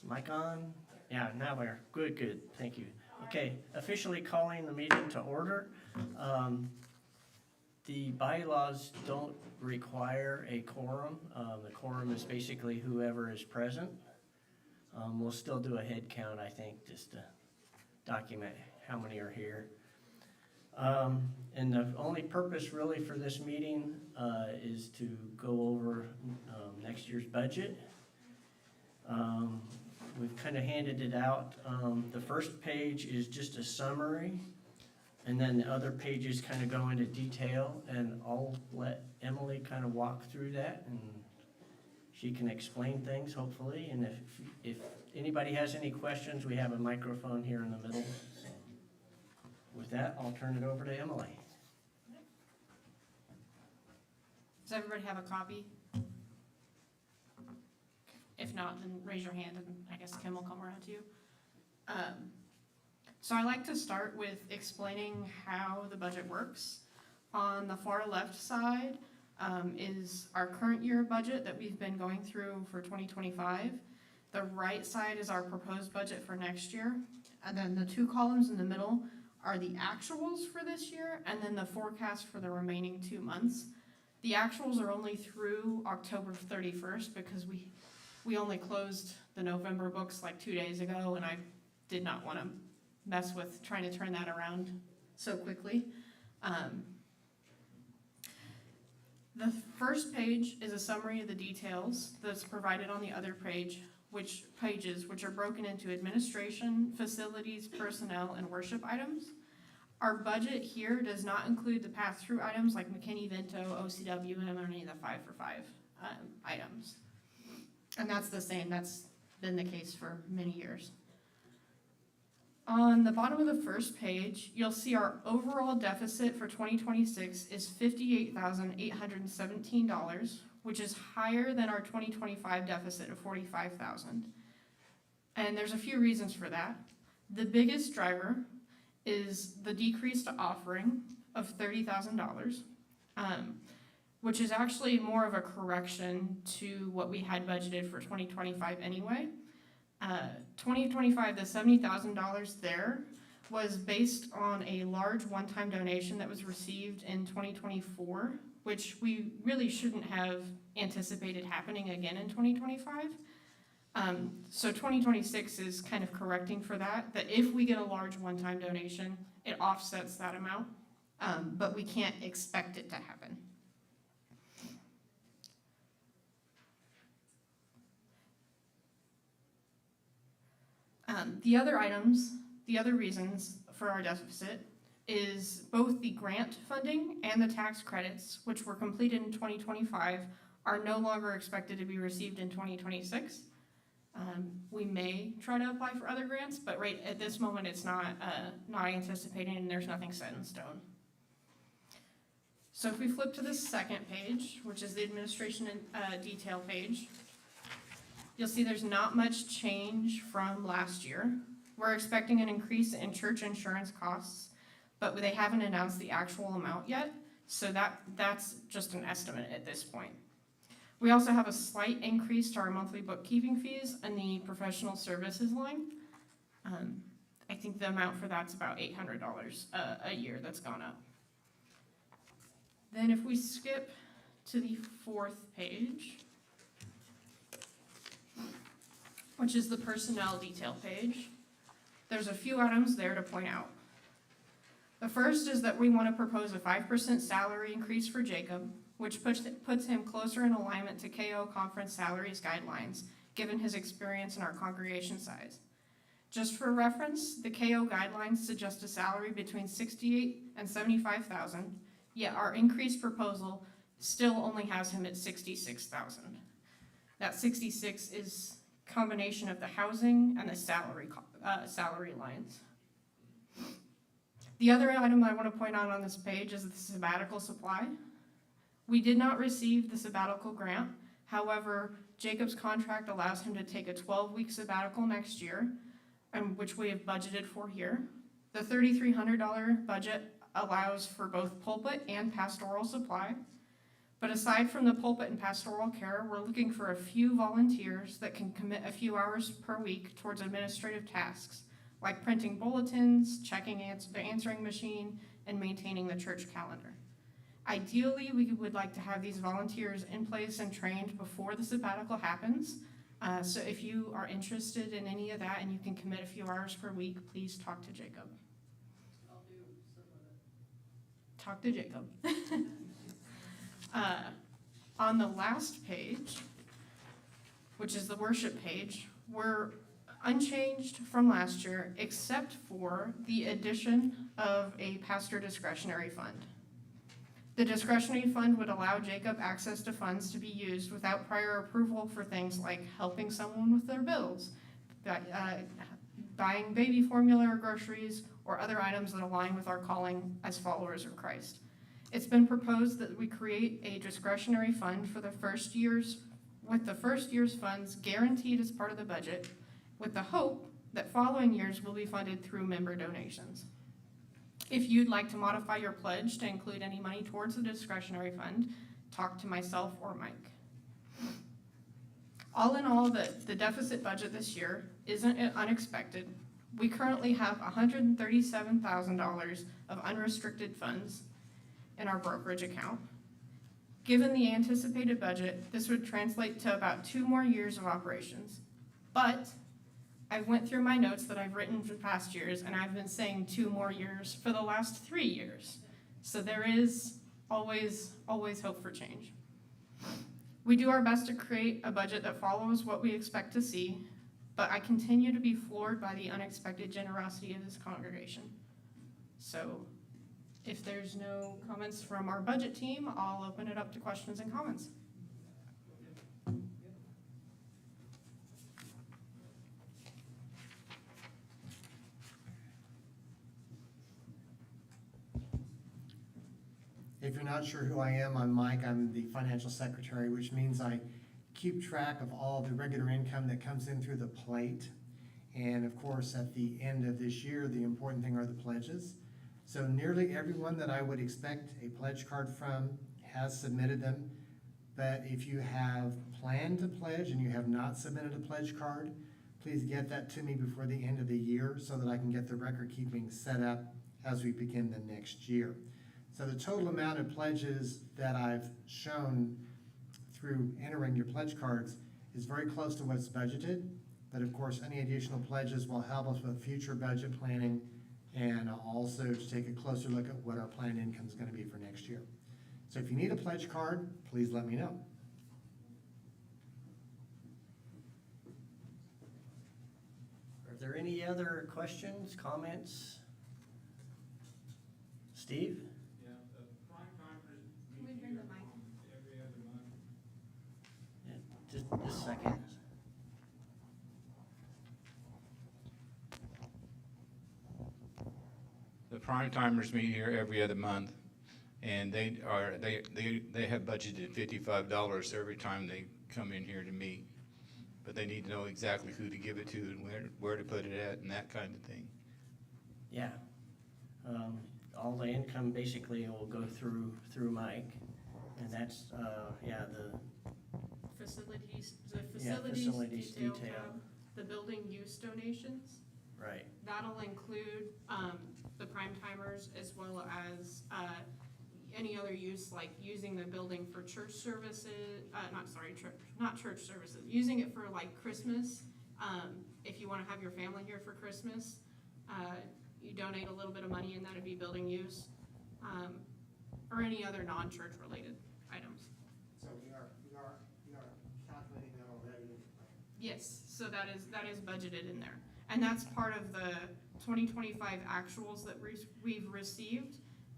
Mic on? Yeah, now we're good, thank you. Okay, officially calling the meeting to order. The bylaws don't require a quorum. The quorum is basically whoever is present. We'll still do a head count, I think, just to document how many are here. And the only purpose really for this meeting is to go over next year's budget. We've kind of handed it out. The first page is just a summary, and then the other pages kind of go into detail, and I'll let Emily kind of walk through that, and she can explain things, hopefully. And if anybody has any questions, we have a microphone here in the middle. So with that, I'll turn it over to Emily. Does everybody have a copy? If not, then raise your hand and I guess Kim will come around to you. So I like to start with explaining how the budget works. On the far left side is our current year budget that we've been going through for 2025. The right side is our proposed budget for next year. And then the two columns in the middle are the actuals for this year and then the forecast for the remaining 2 months. The actuals are only through October 31st because we only closed the November books like 2 days ago, and I did not want to mess with trying to turn that around so quickly. The first page is a summary of the details that's provided on the other page, which are broken into administration, facilities, personnel, and worship items. Our budget here does not include the pass-through items like McKinney-Vento, OCWM, or any of the 5 for 5 items. And that's the same, that's been the case for many years. On the bottom of the first page, you'll see our overall deficit for 2026 is $58,817, which is higher than our 2025 deficit of $45,000. And there's a few reasons for that. The biggest driver is the decreased offering of $30,000. Which is actually more of a correction to what we had budgeted for 2025 anyway. 2025, the $70,000 there was based on a large one-time donation that was received in 2024, which we really shouldn't have anticipated happening again in 2025. So 2026 is kind of correcting for that if we get a large one-time donation, it offsets that amount, but we can't expect it to happen. The other reasons for our deficit is both the grant funding and the tax credits, which were completed in 2025, are no longer expected to be received in 2026. We may try to apply for other grants, but right at this moment it's not anticipated, and there's nothing set in stone. So if we flip to the second page, which is the administration and detail page, you'll see there's not much change from last year. We're expecting an increase in church insurance costs, but they haven't announced the actual amount yet, so that's just an estimate at this point. We also have a slight increase to our monthly bookkeeping fees and the professional services line. I think the amount for that's about $800 a year that's gone up. Then if we skip to the fourth page, which is the personnel detail page, there's a few items there to point out. The first is that we want to propose a 5% salary increase for Jacob, which puts him closer in alignment to KO conference salaries guidelines, given his experience in our congregation size. Just for reference, the KO guidelines suggest a salary between $68,000 and $75,000, yet our increased proposal still only has him at $66,000. That 66 is combination of the housing and the salary lines. The other item I want to point out on this page is the sabbatical supply. We did not receive the sabbatical grant. However, Jacob's contract allows him to take a 12-week sabbatical next year, which we have budgeted for here. The $3,300 budget allows for both pulpit and pastoral supply. But aside from the pulpit and pastoral care, we're looking for a few volunteers that can commit a few hours per week towards administrative tasks, like printing bulletins, checking the answering machine, and maintaining the church calendar. Ideally, we would like to have these volunteers in place and trained before the sabbatical happens. So if you are interested in any of that and you can commit a few hours per week, please talk to Jacob. I'll do some of it. Talk to Jacob. On the last page, which is the worship page, we're unchanged from last year except for the addition of a pastor discretionary fund. The discretionary fund would allow Jacob access to funds to be used without prior approval for things like helping someone with their bills, buying baby formula or groceries, or other items that align with our calling as followers of Christ. It's been proposed that we create a discretionary fund for the first year's, with the first year's funds guaranteed as part of the budget, with the hope that following years will be funded through member donations. If you'd like to modify your pledge to include any money towards the discretionary fund, talk to myself or Mike. All in all, the deficit budget this year isn't unexpected. We currently have $137,000 of unrestricted funds in our brokerage account. Given the anticipated budget, this would translate to about 2 more years of operations. But I went through my notes that I've written for past years, and I've been saying 2 more years for the last 3 years. So there is always hope for change. We do our best to create a budget that follows what we expect to see, but I continue to be floored by the unexpected generosity of this congregation. So if there's no comments from our budget team, I'll open it up to questions and comments. If you're not sure who I am, I'm Mike. I'm the financial secretary, which means I keep track of all the regular income that comes in through the plate. And of course, at the end of this year, the important thing are the pledges. So nearly everyone that I would expect a pledge card from has submitted them. But if you have planned to pledge and you have not submitted a pledge card, please get that to me before the end of the year so that I can get the record keeping set up as we begin the next year. So the total amount of pledges that I've shown through entering your pledge cards is very close to what's budgeted. But of course, any additional pledges will help us with future budget planning and also to take a closer look at what our planned income is going to be for next year. So if you need a pledge card, please let me know. Are there any other questions, comments? Steve? Yeah, the prime timers Can we meet bring here the mic? every other month. Yeah, just a second. The prime timers meet here every other month, and they have budgeted $55 every time they come in here to meet. But they need to know exactly who to give it to and where to put it at and that kind of thing. Yeah. All the income basically will go through Mike, and that's, the facilities detail detail. tab, the building use donations. right. That'll include the prime timers as well as any other use, like using the building for church services, not church services, using it for like Christmas. If you want to have your family here for Christmas, you donate a little bit of money and that'd be building use, or any other non-church related items. So we are calculating that already. Yes, so that is budgeted in there. And that's part of the 2025 actuals that we've received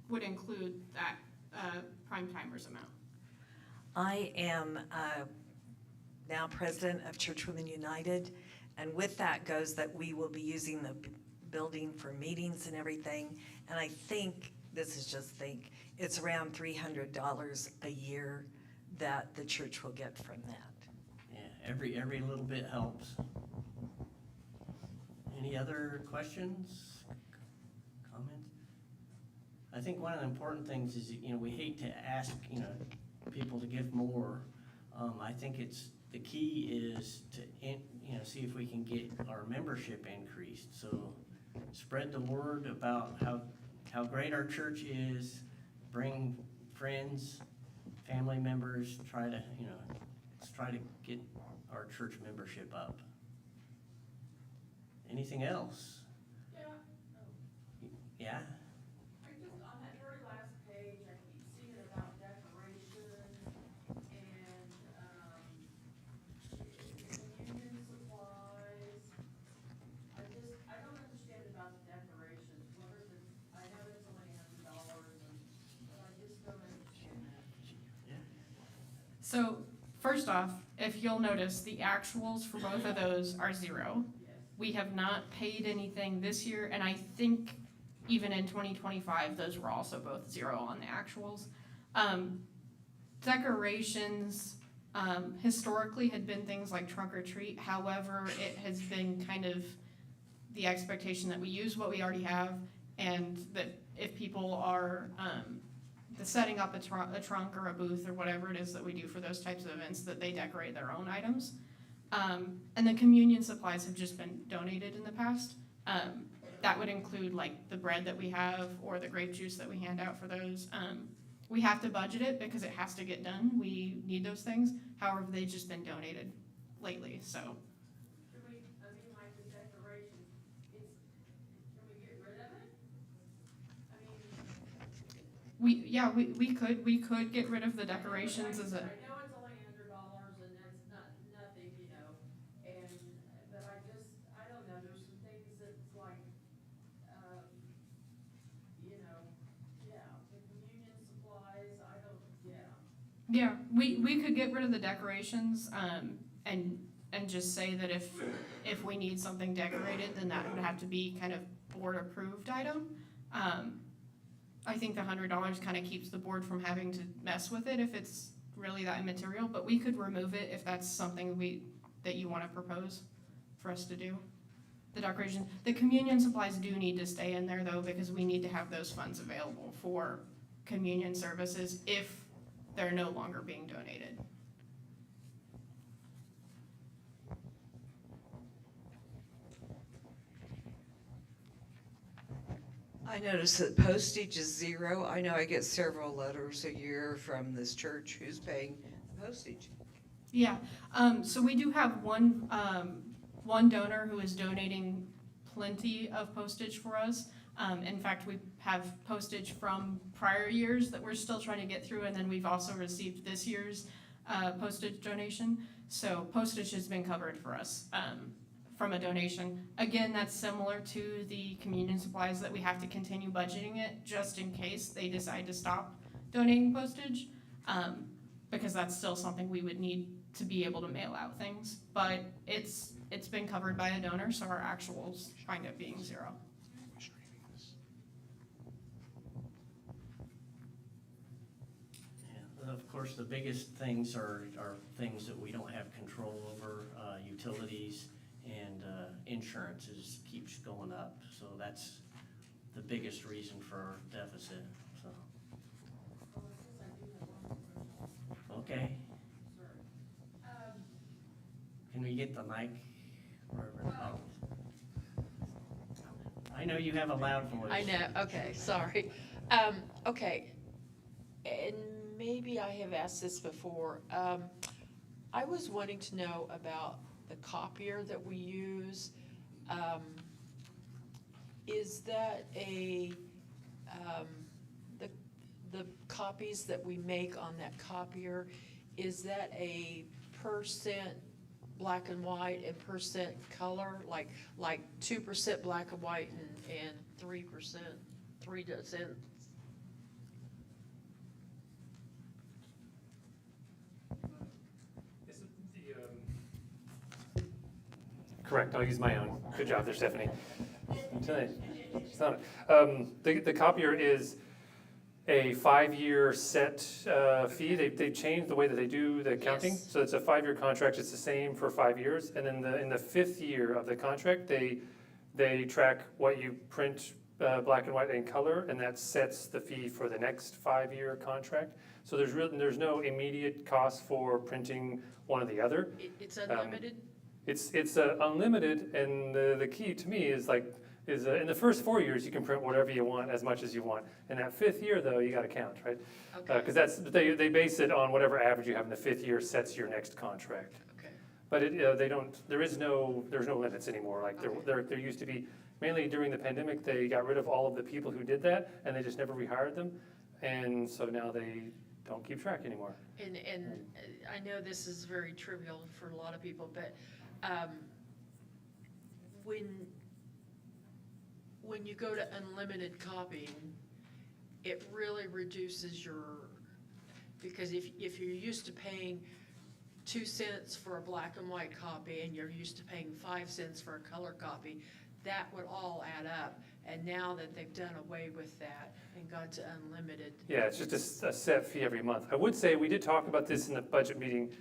would include that prime timers amount. I am now president of Church Women United, and with that goes that we will be using the building for meetings and everything. And I think, it's around $300 a year that the church will get from that. Yeah, every little bit helps. Any other questions, comments? I think one of the important things is, we hate to ask, people to give more. I think the key is to, see if we can get our membership increased. So spread the word about how great our church is, bring friends, family members, let's try to get our church membership up. Anything else? Yeah, oh, Yeah? I just, on that very last page, I keep seeing about decorations and, communion supplies. I don't understand about the decorations, what are the, I know it's only $100 but I just don't understand that. So, first off, if you'll notice, the actuals for both of those are 0. Yes. We have not paid anything this year, and I think even in 2025, those were also both 0 on the actuals. Decorations historically had been things like trunk or treat. However, it has been kind of the expectation that we use what we already have, and that if people are setting up a trunk or a booth or whatever it is that we do for those types of events, that they decorate their own items. And the communion supplies have just been donated in the past. That would include like the bread that we have or the grape juice that we hand out for those. We have to budget it because it has to get done. We need those things. However, they've just been donated lately, so. Can we, like the decorations, can we get rid of it? We could get rid of the decorations as a. I know it's only $100 and that's nothing, but I don't know, there's some things that's like, the communion supplies, Yeah, we could get rid of the decorations, and just say that if we need something decorated, then that would have to be kind of board approved item. I think the $100 kind of keeps the board from having to mess with it if it's really that immaterial, but we could remove it if that's something that you want to propose for us to do. The decoration, the communion supplies do need to stay in there though, because we need to have those funds available for communion services if they're no longer being donated. I noticed that postage is 0. I know I get several letters a year from this church who's paying the postage. Yeah, so we do have one donor who is donating plenty of postage for us. In fact, we have postage from prior years that we're still trying to get through, and then we've also received this year's postage donation. So postage has been covered for us from a donation. Again, that's similar to the communion supplies that we have to continue budgeting it just in case they decide to stop donating postage, because that's still something we would need to be able to mail out things. But it's been covered by a donor, so our actuals wind up being 0. Yeah, of course, the biggest things are things that we don't have control over, utilities and insurance keeps going up. So that's the biggest reason for our deficit, so. Okay, can we get the mic wherever? I know you have a loud voice. I know, okay, sorry. Okay, and maybe I have asked this before. I was wanting to know about the copier that we use. Is that the copies that we make on that copier, is that a percent black and white and percent color, like 2% black and white and 3%, 3%? Correct, I'll use my own. Good job there, Stephanie. It's not, the copier is a 5-year set fee. They've changed the way that they do the accounting. Yes. So it's a 5-year contract, it's the same for 5 years. And then in the 5th year of the contract, they track what you print black and white and color, and that sets the fee for the next 5-year contract. So there's no immediate cost for printing one or the other. It's unlimited? It's unlimited, and the key to me is in the first 4 years, you can print whatever you want, as much as you want. In that 5th year, though, you gotta count, right? Okay, Because they base it on whatever average you have in the 5th year sets your next contract. okay. But there's no limits anymore, like there used to be. Mainly during the pandemic, they got rid of all of the people who did that, and they just never rehired them. And so now they don't keep track anymore. And I know this is very trivial for a lot of people, but when you go to unlimited copying, it really reduces because if you're used to paying 2 cents for a black and white copy and you're used to paying 5 cents for a color copy, that would all add up. And now that they've done away with that and gone to unlimited. Yeah, it's just a set fee every month. I would say, we did talk about this in the budget meeting,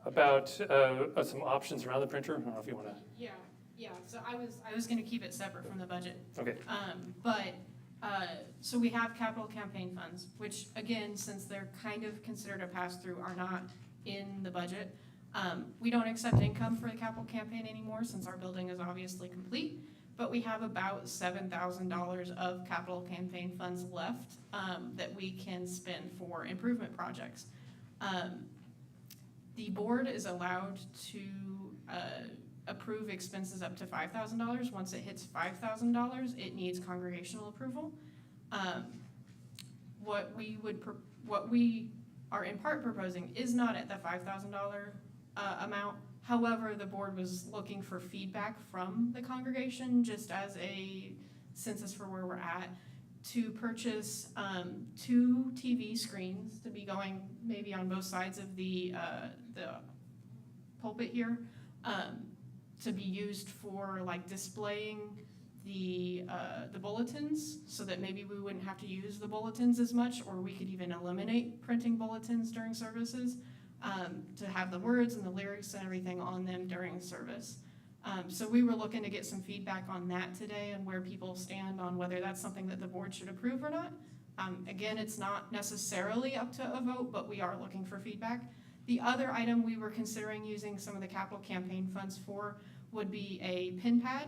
about some options around the printer. I don't know if you wanna, Yeah, so I was gonna keep it separate from the budget. okay. So we have capital campaign funds, which again, since they're kind of considered a pass-through, are not in the budget. We don't accept income for the capital campaign anymore since our building is obviously complete, but we have about $7,000 of capital campaign funds left that we can spend for improvement projects. The board is allowed to approve expenses up to $5,000. Once it hits $5,000, it needs congregational approval. What we are in part proposing is not at the $5,000 amount. However, the board was looking for feedback from the congregation, just as a census for where we're at, to purchase 2 TV screens to be going maybe on both sides of the pulpit here, to be used for like displaying the bulletins, so that maybe we wouldn't have to use the bulletins as much, or we could even eliminate printing bulletins during services, to have the words and the lyrics and everything on them during service. So we were looking to get some feedback on that today and where people stand on whether that's something that the board should approve or not. Again, it's not necessarily up to a vote, but we are looking for feedback. The other item we were considering using some of the capital campaign funds for would be a pin pad,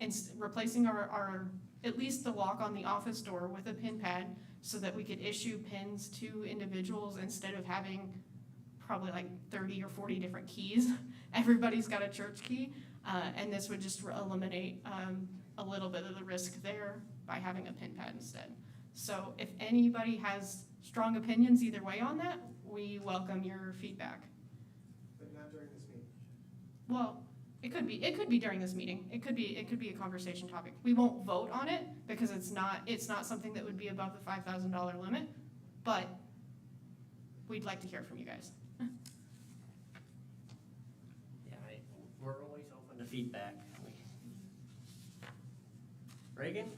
and replacing our at least the lock on the office door with a pin pad, so that we could issue pins to individuals instead of having probably like 30 or 40 different keys. Everybody's got a church key, and this would just eliminate a little bit of the risk there by having a pin pad instead. So if anybody has strong opinions either way on that, we welcome your feedback. But not during this meeting. Well, it could be during this meeting. It could be a conversation topic. We won't vote on it because it's not something that would be above the $5,000 limit, but we'd like to hear from you guys. Yeah, we're always open to feedback. Reagan?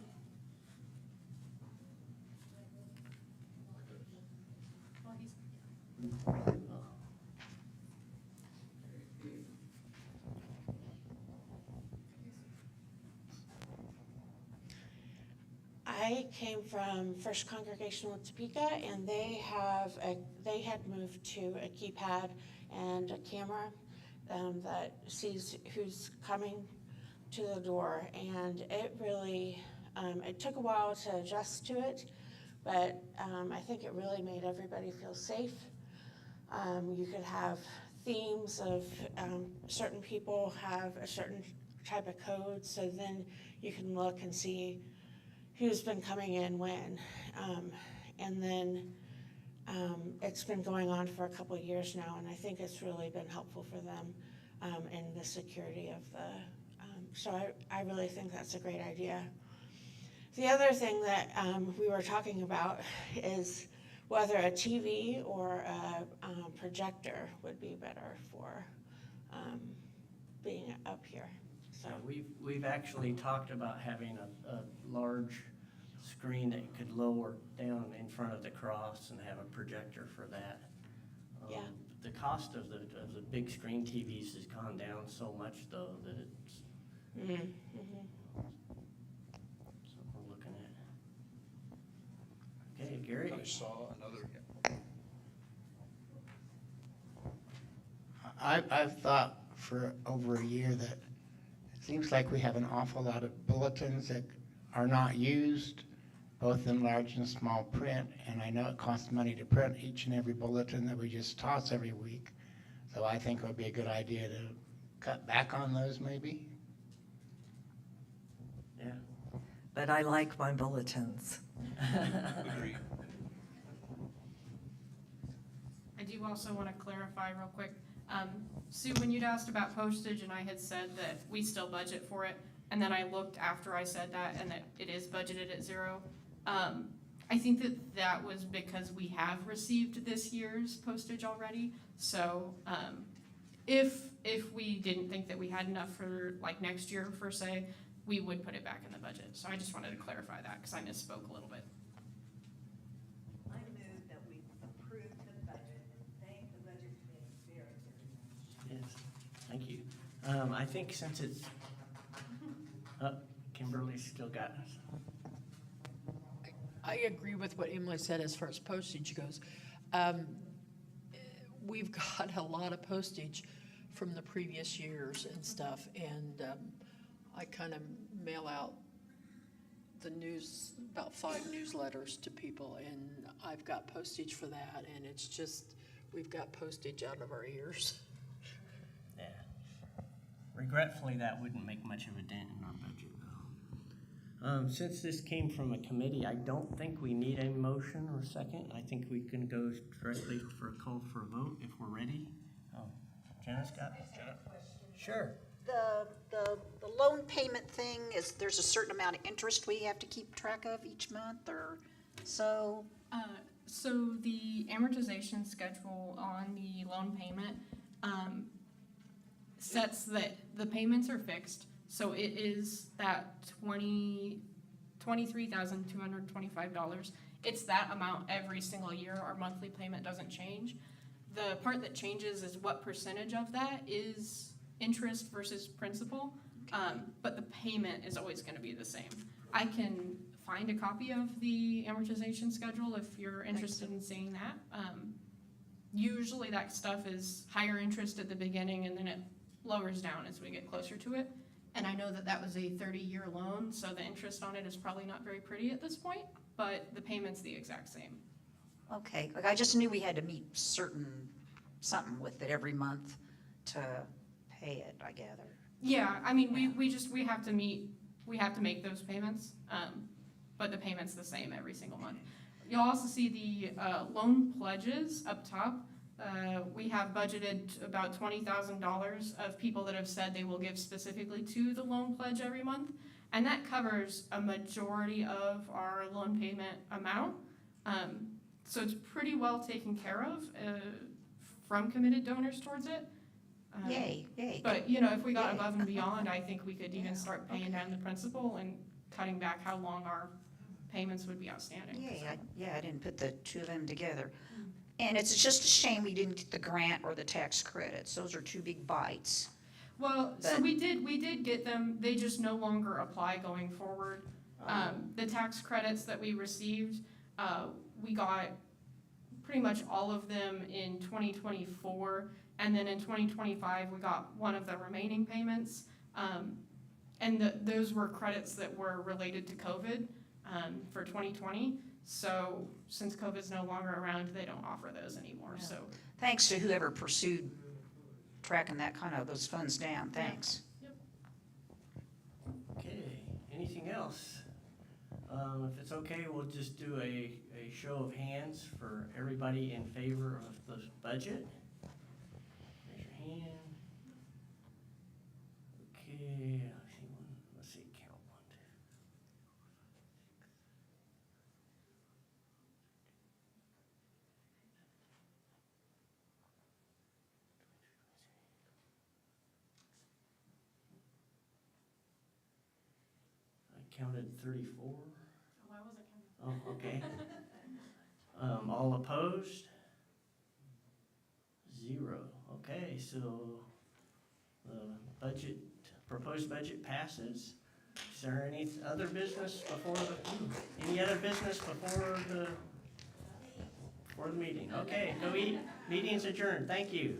I came from First Congregational in Topeka, and they had moved to a keypad and a camera that sees who's coming to the door, and it really, it took a while to adjust to it, but I think it really made everybody feel safe. You could have themes of certain people have a certain type of code, so then you can look and see who's been coming in when. And then it's been going on for a couple of years now, and I think it's really been helpful for them in the security of the, so I really think that's a great idea. The other thing that we were talking about is whether a TV or a projector would be better for being up here. So We've actually talked about having a large screen that you could lower down in front of the cross and have a projector for that. Yeah. The cost of the big screen TVs has gone down so much though that it's, mm-hmm. Gary? I saw another, I've thought for over a year that it seems like we have an awful lot of bulletins that are not used, both in large and small print, and I know it costs money to print each and every bulletin that we just toss every week. So I think it would be a good idea to cut back on those maybe. Yeah. But I like my bulletins. agree. I do also want to clarify real quick. Sue, when you'd asked about postage and I had said that we still budget for it, and then I looked after I said that and that it is budgeted at 0, I think that that was because we have received this year's postage already. So if we didn't think that we had enough for like next year per se, we would put it back in the budget. So I just wanted to clarify that because I misspoke a little bit. I move that we approve the budget and thank the budget committee very, very much. Yes, thank you. I think since it's, Kimberly's still got us. I agree with what Emily said as far as postage goes. We've got a lot of postage from the previous years and stuff, and I kind of mail out the news, about 5 newsletters to people, and I've got postage for that, and it's just, we've got postage out of our ears. Yeah. Regretfully, that wouldn't make much of a dent in our budget, though. Since this came from a committee, I don't think we need a motion or a second. I think we can go directly for a call for a vote if we're ready. Oh, Jenna's got it. Jenna? Sure. The loan payment thing is, there's a certain amount of interest we have to keep track of each month, or so? So the amortization schedule on the loan payment sets that the payments are fixed. So it is that $23,225. It's that amount every single year. Our monthly payment doesn't change. The part that changes is what percentage of that is interest versus principal, but the payment is always going to be the same. I can find a copy of the amortization schedule if you're interested in seeing that. Usually that stuff is higher interest at the beginning and then it lowers down as we get closer to it. And I know that that was a 30-year loan, so the interest on it is probably not very pretty at this point, but the payment's the exact same. Okay, like I just knew we had to meet something with it every month to pay it, I gather. Yeah, I mean, we have to make those payments, but the payment's the same every single month. You'll also see the loan pledges up top. We have budgeted about $20,000 of people that have said they will give specifically to the loan pledge every month, and that covers a majority of our loan payment amount. So it's pretty well taken care of from committed donors towards it. Yay. But, if we got Yay. above and beyond, I think we could even start paying down the principal and cutting back how long our payments would be outstanding. Yay, I didn't put the two of them together. And it's just a shame we didn't get the grant or the tax credits. Those are 2 big bites. Well, so But- we did get them, they just no longer apply going forward. The tax credits that we received, we got pretty much all of them in 2024, and then in 2025, we got one of the remaining payments. And those were credits that were related to COVID for 2020. So since COVID's no longer around, they don't offer those anymore, so. Thanks to whoever pursued tracking those funds down, thanks. Okay, anything else? If it's okay, we'll just do a show of hands for everybody in favor of the budget. Raise your hand. Okay, let's see, count 1, 2. I counted 34. Oh, I wasn't counting. Oh, okay. All opposed? 0. Okay, so the proposed budget passes. Is there any other business before any other business before the for the meeting. Okay, go eat. Meeting's adjourned. Thank you.